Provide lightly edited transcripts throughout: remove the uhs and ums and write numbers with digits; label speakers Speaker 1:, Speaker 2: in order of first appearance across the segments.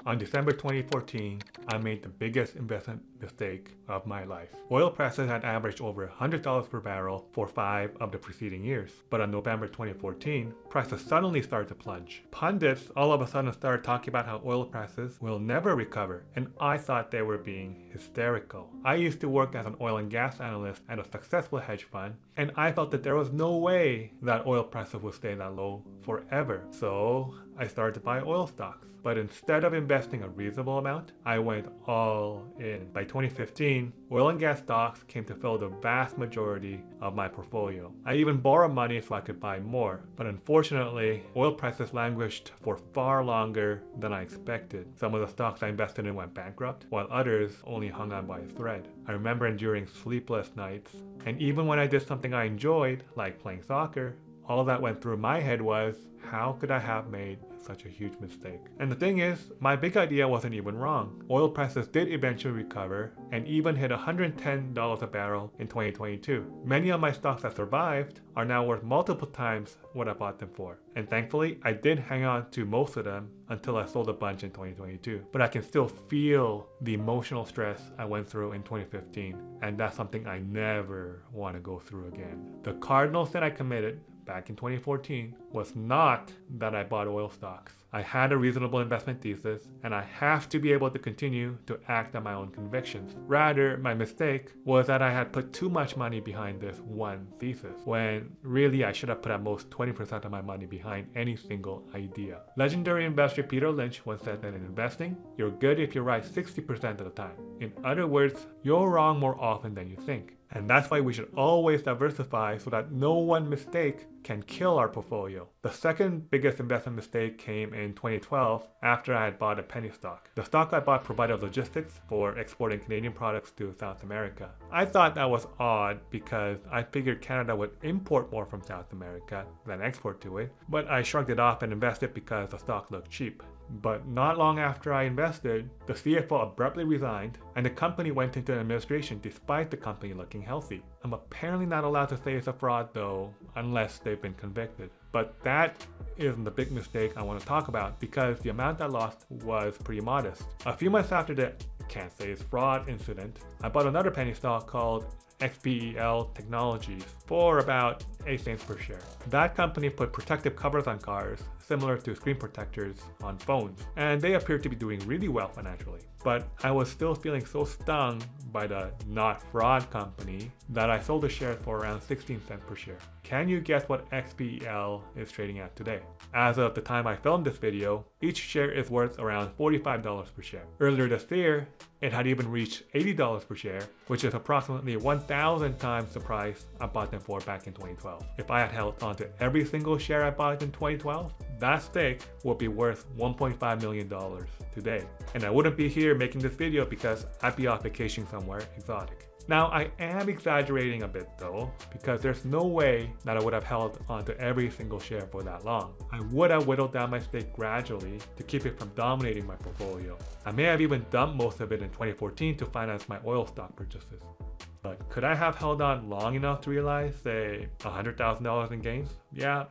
Speaker 1: On December 2014, I made the biggest investment mistake of my life. Oil prices had averaged over $100 per barrel for 5 of the preceding years. But on November 2014, prices suddenly started to plunge. Pundits all of a sudden started talking about how oil prices will never recover, and I thought they were being hysterical. I used to work as an oil and gas analyst at a successful hedge fund, and I felt that there was no way that oil prices would stay that low forever. So I started to buy oil stocks. But instead of investing a reasonable amount, I went all in. By 2015, oil and gas stocks came to fill the vast majority of my portfolio. I even borrowed money so I could buy more. But unfortunately, oil prices languished for far longer than I expected. Some of the stocks I invested in went bankrupt, while others only hung on by a thread. I remember enduring sleepless nights, and even when I did something I enjoyed, like playing soccer, all that went through my head was, how could I have made such a huge mistake? And the thing is, my big idea wasn't even wrong. Oil prices did eventually recover and even hit $110 a barrel in 2022. Many of my stocks that survived are now worth multiple times what I bought them for. And thankfully, I did hang on to most of them until I sold a bunch in 2022. But I can still feel the emotional stress I went through in 2015, and that's something I never want to go through again. The cardinal sin I committed back in 2014 was not that I bought oil stocks. I had a reasonable investment thesis, and I have to be able to continue to act on my own convictions. Rather, my mistake was that I had put too much money behind this one thesis, when really I should have put at most 20% of my money behind any single idea. Legendary investor Peter Lynch once said that in investing, you're good if you're right 60% of the time. In other words, you're wrong more often than you think. And that's why we should always diversify so that no one mistake can kill our portfolio. The second biggest investment mistake came in 2012 after I had bought a penny stock. The stock I bought provided logistics for exporting Canadian products to South America. I thought that was odd because I figured Canada would import more from South America than export to it, but I shrugged it off and invested because the stock looked cheap. But not long after I invested, the CFO abruptly resigned and the company went into administration despite the company looking healthy. I'm apparently not allowed to say it's a fraud though, unless they've been convicted. But that isn't the big mistake I want to talk about because the amount I lost was pretty modest. A few months after the can't say it's fraud incident, I bought another penny stock called XPEL Technologies for about 8 cents per share. That company put protective covers on cars, similar to screen protectors on phones, and they appeared to be doing really well financially. But I was still feeling so stung by the not fraud company that I sold the shares for around 16 cents per share. Can you guess what XPEL is trading at today? As of the time I filmed this video, each share is worth around $45 per share. Earlier this year, it had even reached $80 per share, which is approximately 1,000 times the price I bought them for back in 2012. If I had held on to every single share I bought in 2012, that stake would be worth $1.5 million today. And I wouldn't be here making this video because I'd be off vacation somewhere exotic. Now, I am exaggerating a bit though, because there's no way that I would have held onto every single share for that long. I would have whittled down my stake gradually to keep it from dominating my portfolio. I may have even dumped most of it in 2014 to finance my oil stock purchases. But could I have held on long enough to realize, say, $100,000 in gains? Yeah,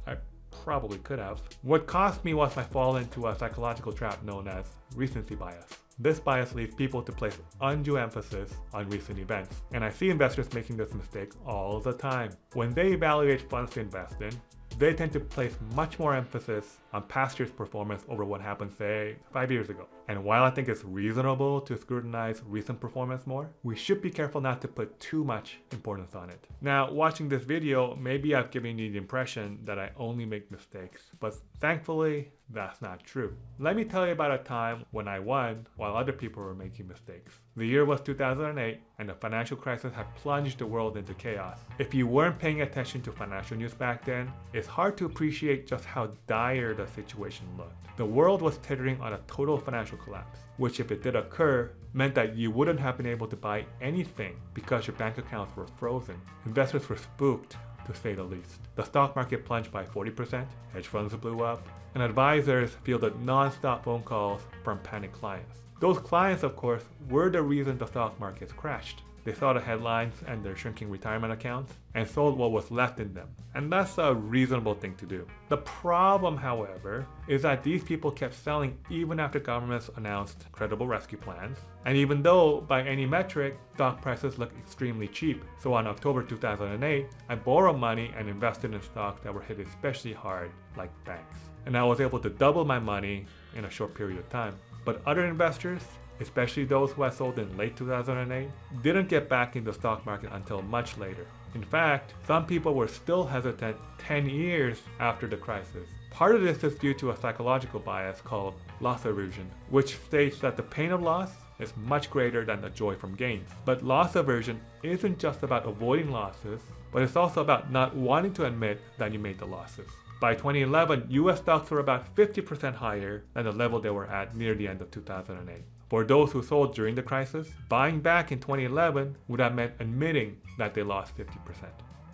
Speaker 1: I probably could have. What cost me was my fall into a psychological trap known as recency bias. This bias leads people to place undue emphasis on recent events, and I see investors making this mistake all the time. When they evaluate funds to invest in, they tend to place much more emphasis on past year's performance over what happened, say, 5 years ago. And while I think it's reasonable to scrutinize recent performance more, we should be careful not to put too much importance on it. Now, watching this video, maybe I've given you the impression that I only make mistakes, but thankfully, that's not true. Let me tell you about a time when I won while other people were making mistakes. The year was 2008, and the financial crisis had plunged the world into chaos. If you weren't paying attention to financial news back then, it's hard to appreciate just how dire the situation looked. The world was teetering on a total financial collapse, which if it did occur, meant that you wouldn't have been able to buy anything because your bank accounts were frozen. Investors were spooked, to say the least. The stock market plunged by 40%, hedge funds blew up, and advisors fielded non-stop phone calls from panicked clients. Those clients, of course, were the reason the stock markets crashed. They saw the headlines and their shrinking retirement accounts and sold what was left in them. And that's a reasonable thing to do. The problem, however, is that these people kept selling even after governments announced credible rescue plans. And even though, by any metric, stock prices look extremely cheap. So on October 2008, I borrowed money and invested in stocks that were hit especially hard, like banks. And I was able to double my money in a short period of time. But other investors, especially those who had sold in late 2008, didn't get back in the stock market until much later. In fact, some people were still hesitant 10 years after the crisis. Part of this is due to a psychological bias called loss aversion, which states that the pain of loss is much greater than the joy from gains. But loss aversion isn't just about avoiding losses, but it's also about not wanting to admit that you made the losses. By 2011, US stocks were about 50% higher than the level they were at near the end of 2008. For those who sold during the crisis, buying back in 2011 would have meant admitting that they lost 50%.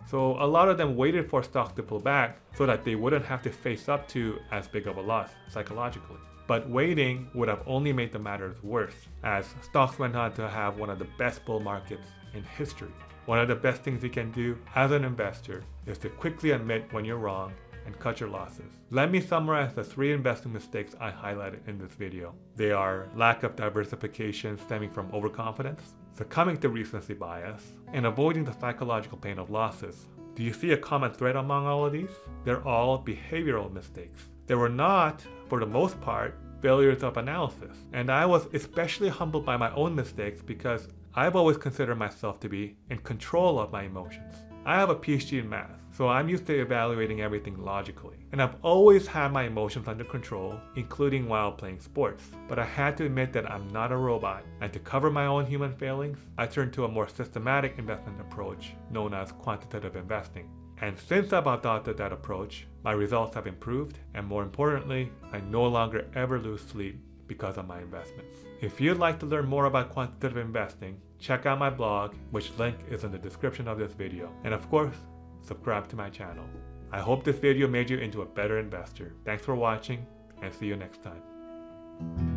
Speaker 1: So a lot of them waited for stocks to pull back so that they wouldn't have to face up to as big of a loss psychologically. But waiting would have only made the matters worse, as stocks went on to have one of the best bull markets in history. One of the best things you can do as an investor is to quickly admit when you're wrong and cut your losses. Let me summarize the 3 investing mistakes I highlighted in this video. They are lack of diversification stemming from overconfidence, succumbing to recency bias, and avoiding the psychological pain of losses. Do you see a common thread among all of these? They're all behavioral mistakes. They were not, for the most part, failures of analysis. And I was especially humbled by my own mistakes because I've always considered myself to be in control of my emotions. I have a PhD in math, so I'm used to evaluating everything logically. And I've always had my emotions under control, including while playing sports. But I had to admit that I'm not a robot, and to cover my own human failings, I turned to a more systematic investment approach known as quantitative investing. And since I've adopted that approach, my results have improved, and more importantly, I no longer ever lose sleep because of my investments. If you'd like to learn more about quantitative investing, check out my blog, which link is in the description of this video. And of course, subscribe to my channel. I hope this video made you into a better investor. Thanks for watching, and see you next time.